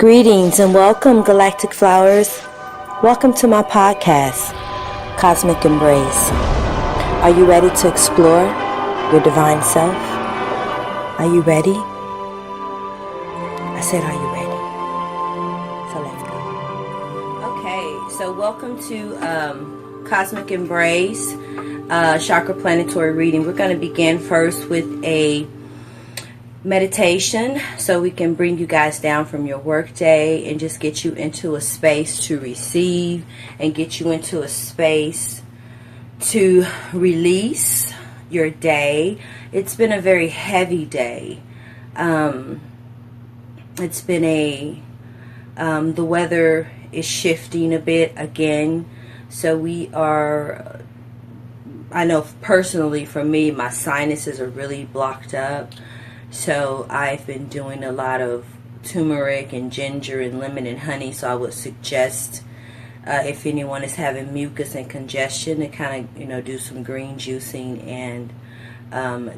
Greetings and welcome, Galactic Flowers. Welcome to my podcast, Cosmic Embrace. Are you ready to explore your divine self? Are you ready? I said, are you ready? So let's go. Okay, so welcome to Cosmic Embrace, Chakra Planetary reading. We're going to begin first with a meditation so we can bring you guys down from your work day and just get you into a space to receive and get you into a space to release your day. It's been a very heavy day. It's been the weather is shifting a bit again, so I know personally for me, my sinuses are really blocked up. So I've been doing a lot of turmeric and ginger and lemon and honey. So I would suggest if anyone is having mucus and congestion to kind of, do some green juicing and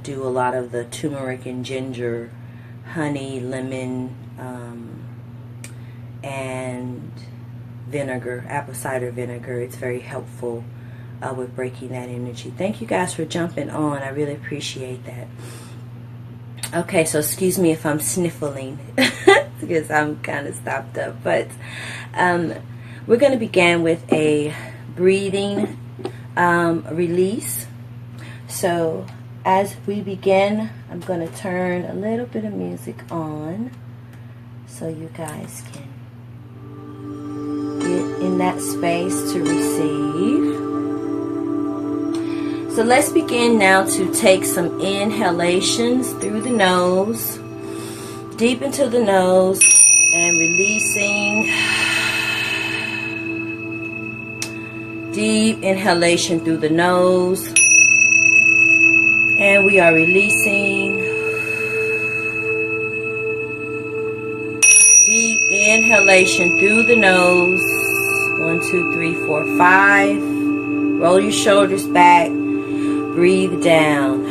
do a lot of the turmeric and ginger, honey, lemon, and vinegar, apple cider vinegar. It's very helpful with breaking that energy. Thank you guys for jumping on. I really appreciate that. Okay, so excuse me if I'm sniffling because I'm kind of stopped up. But we're going to begin with a breathing release. So as we begin, I'm going to turn a little bit of music on so you guys can get in that space to receive. So let's begin now to take some inhalations through the nose, deep into the nose, and releasing. Deep inhalation through the nose, and we are releasing. Deep inhalation through the nose. 1, 2, 3, 4, 5. Roll your shoulders back. Breathe down.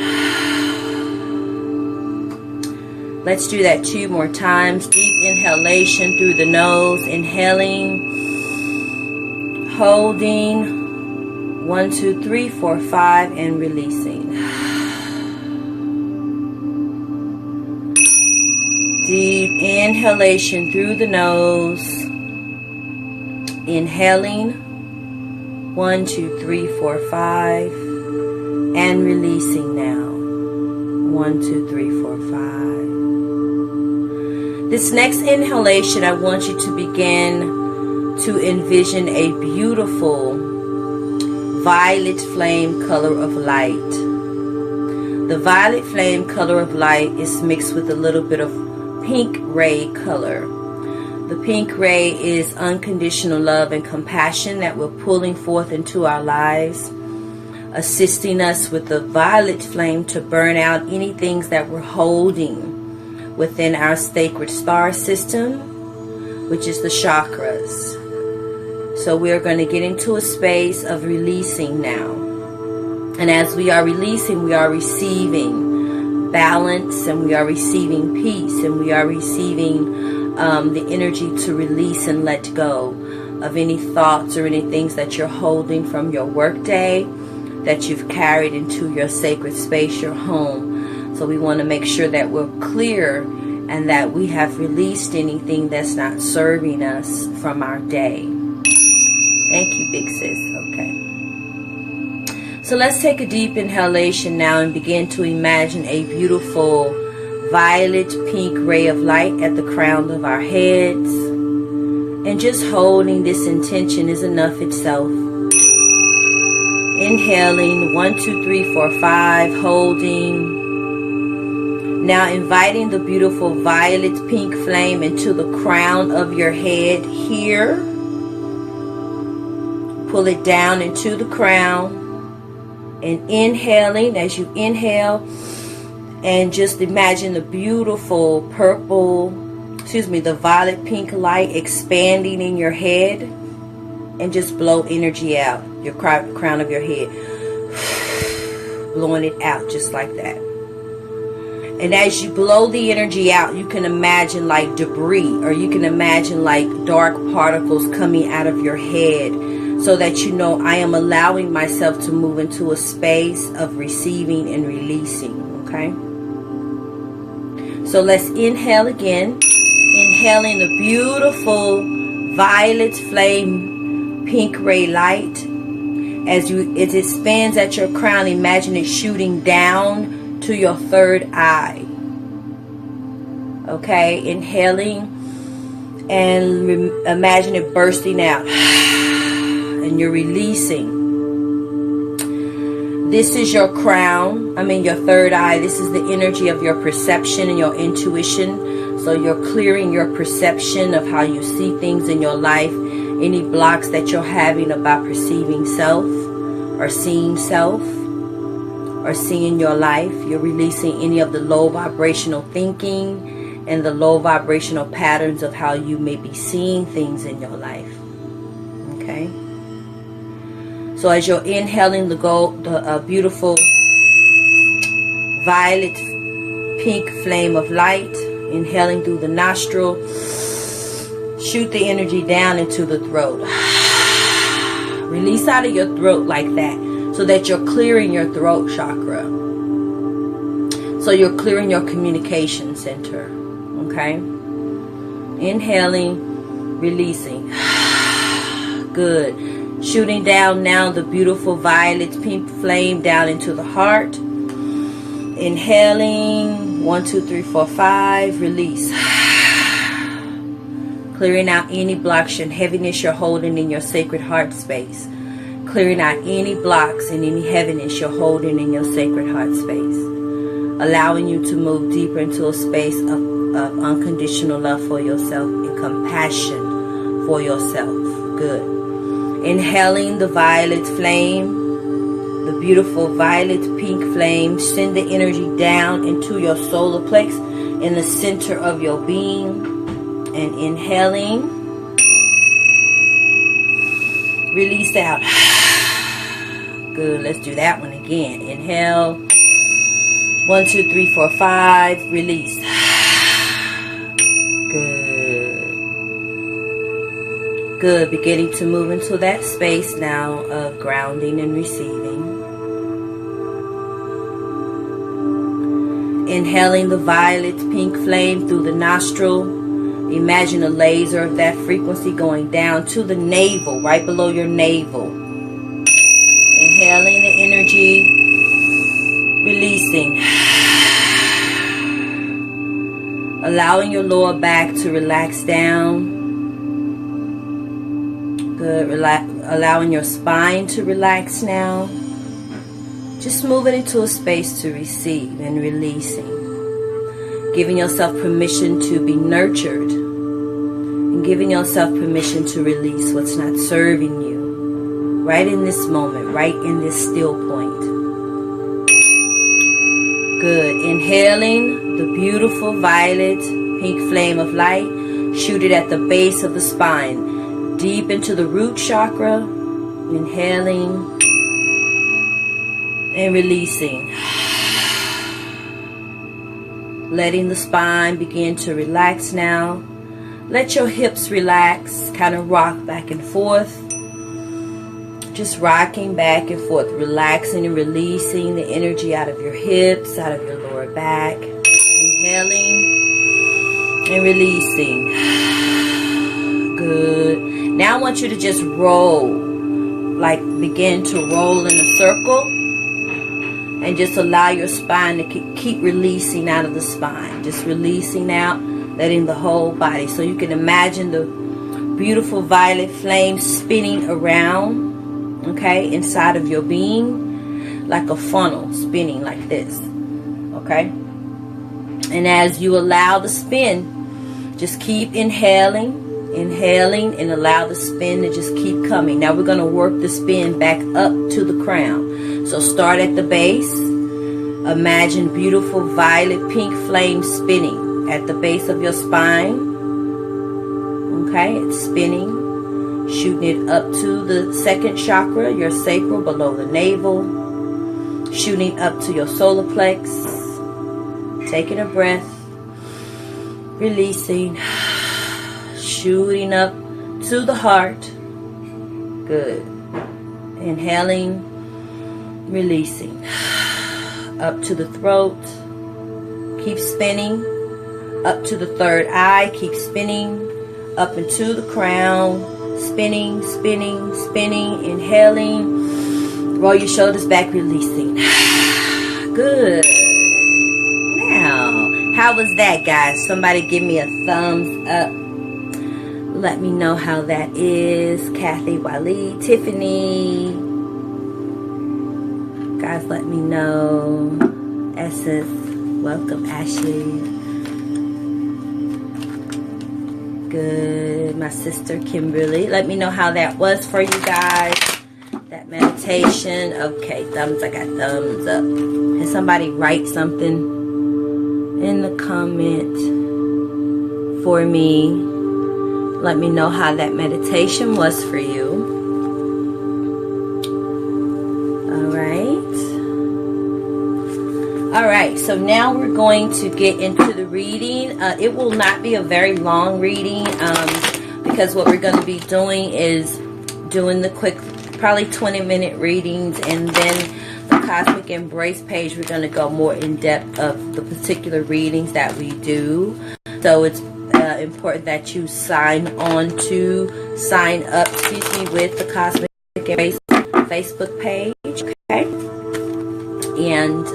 Let's do that 2 more times. Deep inhalation through the nose. Inhaling. Holding. 1, 2, 3, 4, 5. And releasing. Deep inhalation through the nose. Inhaling. 1, 2, 3, 4, 5. And releasing now. 1, 2, 3, 4, 5. This next inhalation, I want you to begin to envision a beautiful violet flame color of light. The violet flame color of light is mixed with a little bit of pink ray color. The pink ray is unconditional love and compassion that we're pulling forth into our lives, assisting us with the violet flame to burn out any things that we're holding within our sacred star system, which is the chakras. So we're going to get into a space of releasing now. And as we are releasing, we are receiving balance, and we are receiving peace, and we are receiving the energy to release and let go of any thoughts or any things that you're holding from your work day that you've carried into your sacred space, your home. So we want to make sure that we're clear and that we have released anything that's not serving us from our day. Thank you, big sis. Okay. So let's take a deep inhalation now and begin to imagine a beautiful violet pink ray of light at the crown of our heads. And just holding this intention is enough itself. Inhaling, 1, 2, 3, 4, 5, holding. Now inviting the beautiful violet pink flame into the crown of your head here. Pull it down into the crown. And inhaling, as you inhale, and just imagine the beautiful the violet pink light expanding in your head. And just blow energy out, your crown of your head. Blowing it out just like that. And as you blow the energy out, you can imagine like debris, or you can imagine like dark particles coming out of your head, so that you know I am allowing myself to move into a space of receiving and releasing. Okay? So let's inhale again. Inhaling the beautiful violet flame pink ray light. As it expands at your crown, imagine it shooting down to your third eye. Okay, inhaling and imagine it bursting out, and you're releasing. This is your crown, your third eye. This is the energy of your perception and your intuition. So you're clearing your perception of how you see things in your life, any blocks that you're having about perceiving self, or seeing self, or seeing your life. You're releasing any of the low vibrational thinking and the low vibrational patterns of how you may be seeing things in your life. Okay? So as you're inhaling the beautiful violet pink flame of light, inhaling through the nostril, shoot the energy down into the throat. Release out of your throat like that, so that you're clearing your throat chakra. So you're clearing your communication center. Okay? Inhaling, releasing. Good. Shooting down now the beautiful violet pink flame down into the heart. Inhaling. 1, 2, 3, 4, 5. Release. Clearing out any blocks and heaviness you're holding in your sacred heart space. Clearing out any blocks and any heaviness you're holding in your sacred heart space. Allowing you to move deeper into a space of unconditional love for yourself and compassion for yourself. Good. Inhaling the violet flame, the beautiful violet pink flame. Send the energy down into your solar plex in the center of your being. And inhaling, release out. Good. Let's do that one again. Inhale. 1, 2, 3, 4, 5. Release. Good. Good. Beginning to move into that space now of grounding and receiving. Inhaling the violet pink flame through the nostril. Imagine a laser of that frequency going down to the navel, right below your navel. Inhaling the energy, releasing. Allowing your lower back to relax down. Good. Allowing your spine to relax now. Just moving into a space to receive and releasing. Giving yourself permission to be nurtured. And giving yourself permission to release what's not serving you. Right in this moment. Right in this still point. Good. Inhaling the beautiful violet pink flame of light. Shoot it at the base of the spine. Deep into the root chakra. Inhaling. And releasing. Letting the spine begin to relax now. Let your hips relax. Kind of rock back and forth. Just rocking back and forth. Relaxing and releasing the energy out of your hips, out of your lower back. Inhaling and releasing. Good. Now I want you to just roll. Like begin to roll in a circle. And just allow your spine to keep releasing out of the spine. Just releasing out, letting the whole body. So you can imagine the beautiful violet flame spinning around, okay, inside of your being, like a funnel spinning like this, okay? And as you allow the spin, just keep inhaling, and allow the spin to just keep coming. Now we're going to work the spin back up to the crown. So start at the base. Imagine beautiful violet pink flame spinning at the base of your spine. Okay, it's spinning. Shooting it up to the second chakra, your sacral, below the navel. Shooting up to your solar plex. Taking a breath, releasing, shooting up to the heart. Good. Inhaling, releasing. Up to the throat. Keep spinning. Up to the third eye. Keep spinning. Up into the crown. Spinning, spinning, spinning. Inhaling. Roll your shoulders back, releasing. Good. Now, how was that, guys? Somebody give me a thumbs up. Let me know how that is. Kathy, Wally, Tiffany. Guys, let me know. Essence. Welcome, Ashley. Good. My sister, Kimberly. Let me know how that was for you guys. That meditation. Okay, thumbs. I got thumbs up. Can somebody write something in the comment for me? Let me know how that meditation was for you. All right, so now we're going to get into the reading. It will not be a very long reading because what we're going to be doing is doing the quick, probably 20-minute readings, and then the Cosmic Embrace page, we're going to go more in depth of the particular readings that we do. So it's important that you sign up, with the Cosmic Embrace Facebook page, okay? And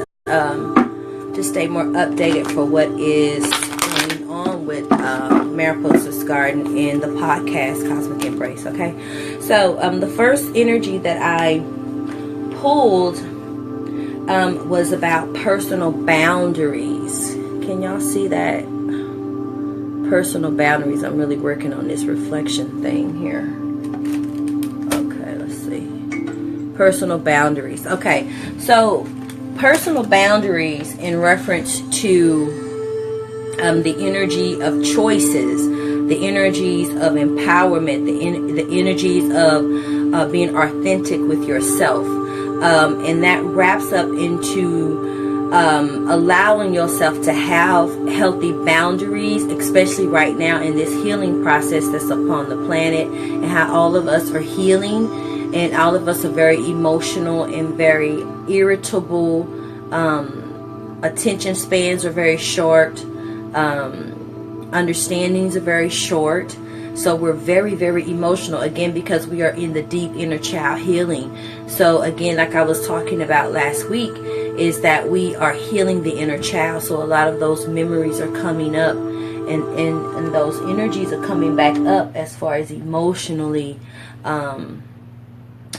to stay more updated for what is going on with Mariposa's Garden and the podcast Cosmic Embrace, okay? So the first energy that I pulled was about personal boundaries. Can y'all see that? Personal boundaries. I'm really working on this reflection thing here. Okay, let's see. Personal boundaries. Okay, so personal boundaries in reference to the energy of choices, the energies of empowerment, the energies of being authentic with yourself. And that wraps up into allowing yourself to have healthy boundaries, especially right now in this healing process that's upon the planet, and how all of us are healing, and all of us are very emotional and very irritable. Attention spans are very short. Understandings are very short. So we're very, very emotional, again, because we are in the deep inner child healing. So again, like I was talking about last week, is that we are healing the inner child. So a lot of those memories are coming up, and those energies are coming back up as far as emotionally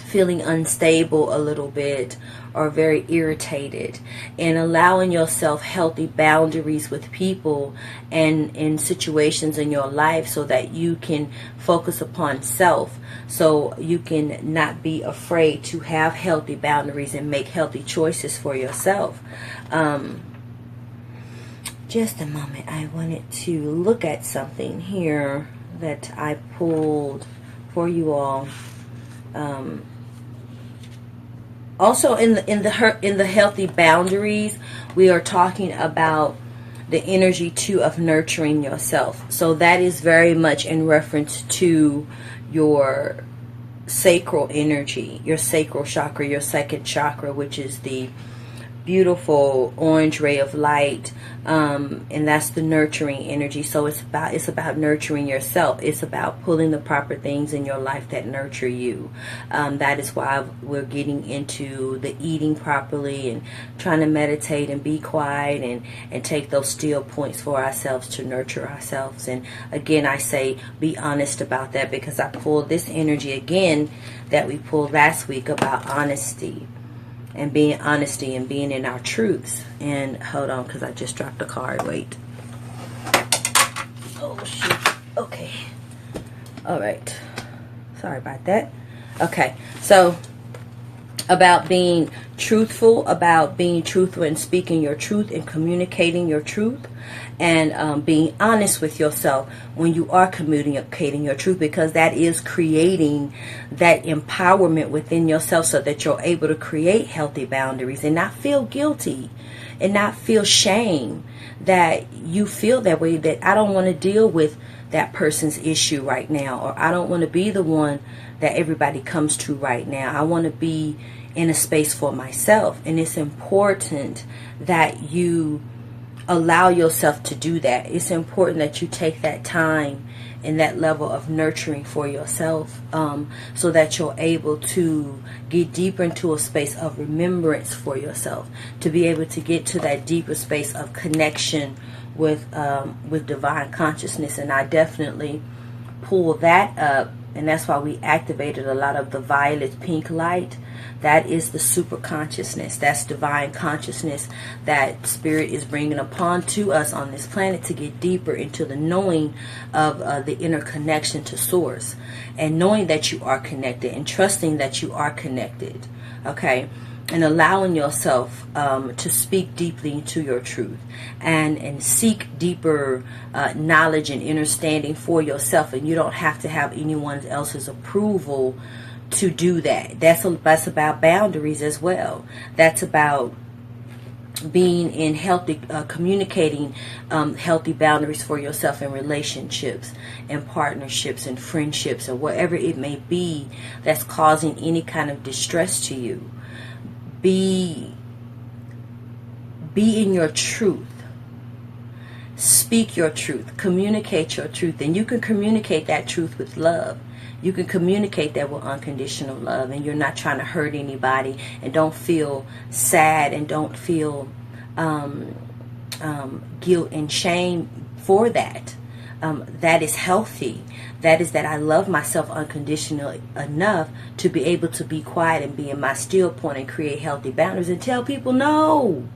feeling unstable a little bit, or very irritated, and allowing yourself healthy boundaries with people and in situations in your life, so that you can focus upon self, so you can not be afraid to have healthy boundaries and make healthy choices for yourself. Just a moment, I wanted to look at something here that I pulled for you all. Also, in the healthy boundaries, we are talking about the energy too of nurturing yourself. So that is very much in reference to your sacral energy, your sacral chakra, your second chakra, which is the beautiful orange ray of light, and that's the nurturing energy. So it's about nurturing yourself. It's about pulling the proper things in your life that nurture you. That is why we're getting into the eating properly and trying to meditate and be quiet and take those still points for ourselves to nurture ourselves. And again, I say be honest about that, because I pulled this energy again that we pulled last week about honesty. And being honesty and being in our truths. And hold on, because I just dropped the card. Wait. Oh, shoot. Okay. All right. Sorry about that. Okay. So, about being truthful and speaking your truth and communicating your truth, and being honest with yourself when you are communicating your truth, because that is creating that empowerment within yourself, so that you're able to create healthy boundaries and not feel guilty and not feel shame that you feel that way, that I don't want to deal with that person's issue right now, or I don't want to be the one that everybody comes to right now. I want to be in a space for myself. And it's important that you allow yourself to do that. It's important that you take that time and that level of nurturing for yourself, so that you're able to get deeper into a space of remembrance for yourself, to be able to get to that deeper space of connection with divine consciousness. And I definitely pull that up, and that's why we activated a lot of the violet pink light. That is the super consciousness. That's divine consciousness that spirit is bringing upon to us on this planet to get deeper into the knowing of the inner connection to source, and knowing that you are connected and trusting that you are connected. Okay. And allowing yourself to speak deeply into your truth, and seek deeper knowledge and understanding for yourself. And you don't have to have anyone else's approval to do that. That's about boundaries as well. That's about being in healthy, communicating healthy boundaries for yourself in relationships and partnerships and friendships, or whatever it may be that's causing any kind of distress to you. Be in your truth. Speak your truth. Communicate your truth. And you can communicate that truth with love. You can communicate that with unconditional love. And you're not trying to hurt anybody. And don't feel sad. And don't feel guilt and shame for that. That is healthy. That is that I love myself unconditionally enough to be able to be quiet and be in my still point and create healthy boundaries and tell people, no,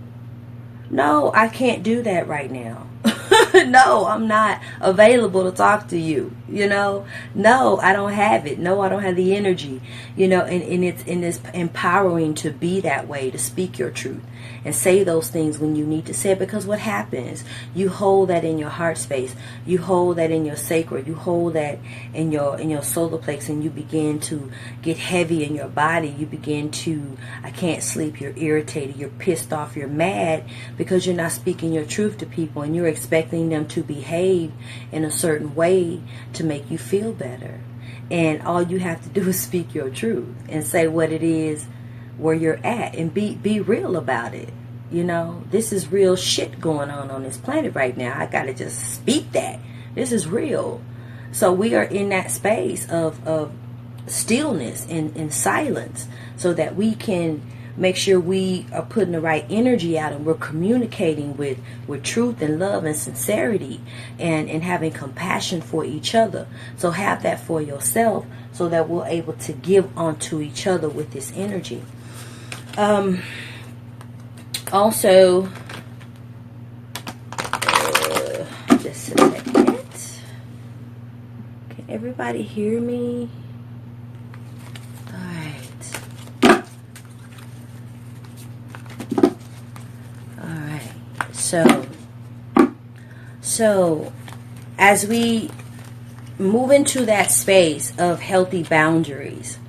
I can't do that right now. No, I'm not available to talk to you. No, I don't have it. No, I don't have the energy. And it's empowering to be that way, to speak your truth and say those things when you need to say it. Because what happens, you hold that in your heart space, you hold that in your sacral, you hold that in your solar plexus, and you begin to get heavy in your body. You begin to, I can't sleep, you're irritated, you're pissed off, you're mad because you're not speaking your truth to people, and you're expecting them to behave in a certain way to make you feel better. And all you have to do is speak your truth and say what it is where you're at, and be real about it. This is real shit going on this planet right now. I gotta just speak that. This is real. So we are in that space of stillness and silence, so that we can make sure we are putting the right energy out, and we're communicating with truth and love and sincerity, and having compassion for each other. So have that for yourself, so that we're able to give onto each other with this energy. Also, just a second. Can everybody hear me? So as we move into that space of healthy boundaries,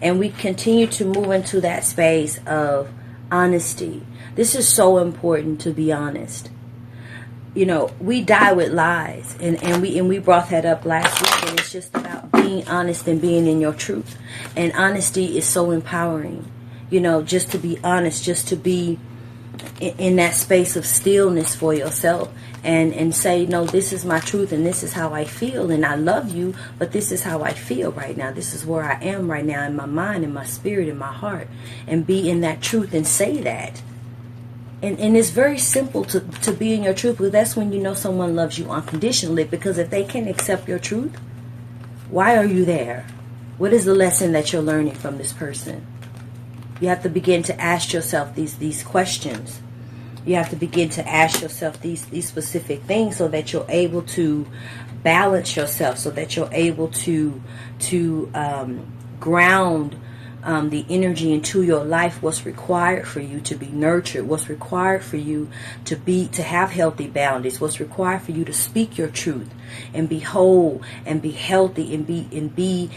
and we continue to move into that space of honesty, this is so important, to be honest. We die with lies, and we brought that up last week, and it's just about being honest and being in your truth. And honesty is so empowering, just to be honest, just to be in that space of stillness for yourself, and say, no, this is my truth, and this is how I feel, and I love you, but this is how I feel right now. This is where I am right now, in my mind, in my spirit, in my heart, and be in that truth and say that. And it's very simple to be in your truth, because that's when you know someone loves you unconditionally. Because if they can't accept your truth, why are you there? What is the lesson that you're learning from this person? You have to begin to ask yourself these questions. You have to begin to ask yourself these specific things, so that you're able to balance yourself, so that you're able to ground the energy into your life, what's required for you to be nurtured, what's required for you to have healthy boundaries, what's required for you to speak your truth and be whole and be healthy and be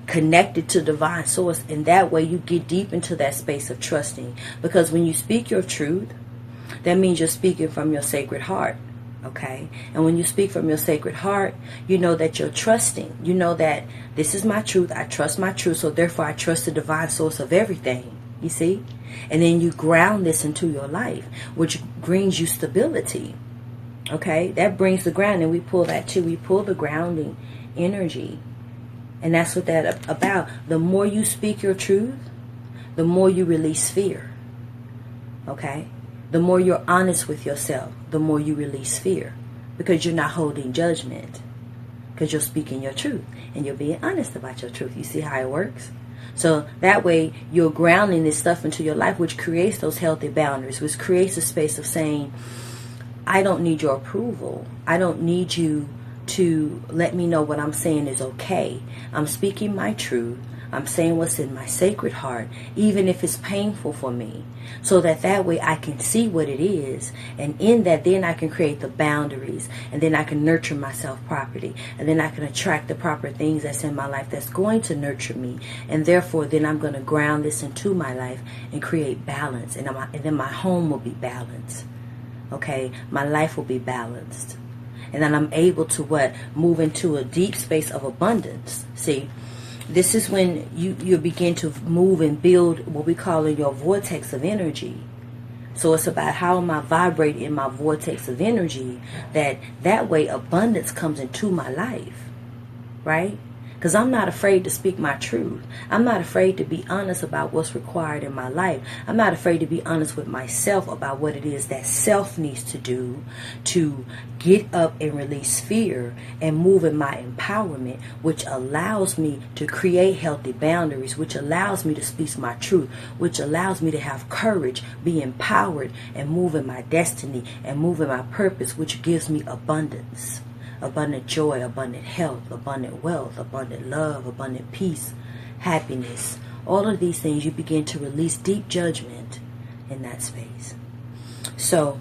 connected to divine source. And that way you get deep into that space of trusting. Because when you speak your truth, That means you're speaking from your sacred heart. Okay? And when you speak from your sacred heart, you know that you're trusting. You know that this is my truth. I trust my truth. So therefore I trust the divine source of everything. You see? And then you ground this into your life, which brings you stability. Okay? That brings the ground. And we pull that too. We pull the grounding energy. And that's what that's about. The more you speak your truth, the more you release fear. Okay? The more you're honest with yourself, the more you release fear. Because you're not holding judgment. Because you're speaking your truth. And you're being honest about your truth. You see how it works? So that way you're grounding this stuff into your life, which creates those healthy boundaries, which creates a space of saying, I don't need your approval. I don't need you to let me know what I'm saying is okay. I'm speaking my truth. I'm saying what's in my sacred heart, even if it's painful for me, so that way I can see what it is. And in that, then I can create the boundaries, and then I can nurture myself properly, and then I can attract the proper things that's in my life that's going to nurture me. And therefore, then I'm going to ground this into my life and create balance. And then my home will be balanced. Okay? My life will be balanced. And then I'm able to move into a deep space of abundance. See? This is when you begin to move and build what we call in your vortex of energy. So it's about how am I vibrating in my vortex of energy, that way abundance comes into my life, right? Because I'm not afraid to speak my truth. I'm not afraid to be honest about what's required in my life. I'm not afraid to be honest with myself about what it is that self needs to do to get up and release fear and move in my empowerment, which allows me to create healthy boundaries, which allows me to speak my truth, which allows me to have courage, be empowered, and move in my destiny and move in my purpose, which gives me abundance. Abundant joy, abundant health, abundant wealth, abundant love, abundant peace, happiness. All of these things, you begin to release deep judgment in that space. So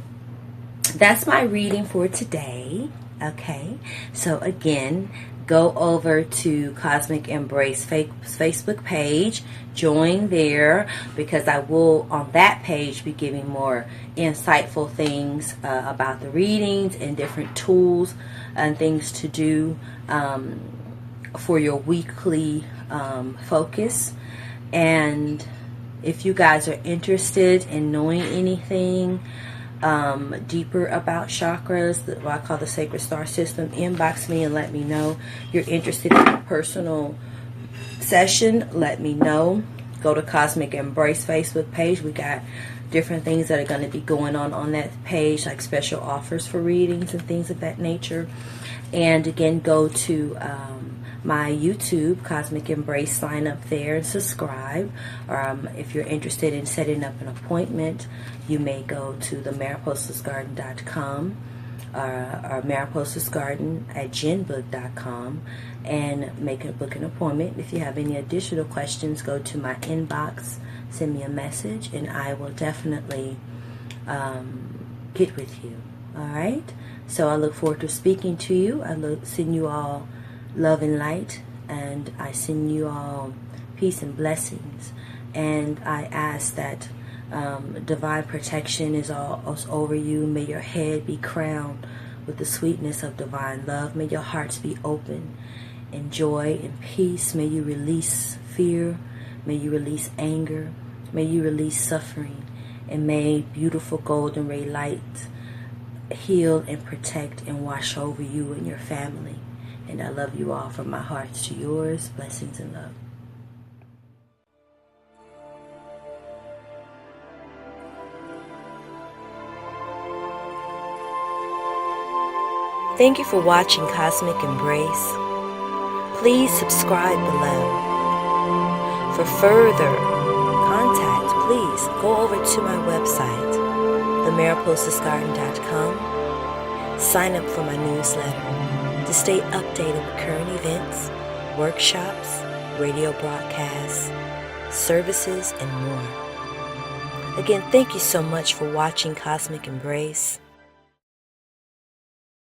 that's my reading for today. Okay. So again, go over to Cosmic Embrace Facebook page. Join there, because I will on that page be giving more insightful things about the readings and different tools and things to do for your weekly focus. And if you guys are interested in knowing anything deeper about chakras, what I call the sacred star system, inbox me and let me know. You're interested in a personal session, let me know. Go to Cosmic Embrace Facebook page. We got different things that are going to be going on that page, like special offers for readings and things of that nature. And again, go to my YouTube, Cosmic Embrace, sign up there and subscribe. If you're interested in setting up an appointment, you may go to the mariposasgarden.com or mariposasgarden@genbook.com and book an appointment. If you have any additional questions, go to my inbox, send me a message, and I will definitely get with you. All right? So I look forward to speaking to you. Send you all love and light, and I send you all peace and blessings. And I ask that divine protection is all over you. May your head be crowned with the sweetness of divine love. May your hearts be open in joy and peace. May you release fear. May you release anger. May you release suffering. And may beautiful golden ray light heal and protect and wash over you and your family. And I love you all from my heart to yours. Blessings and love. Thank you for watching Cosmic Embrace. Please subscribe below. For further contact, please go over to my website, themariposasgarden.com. Sign up for my newsletter to stay updated with current events, workshops, radio broadcasts, services, and more. Again, thank you so much for watching Cosmic Embrace.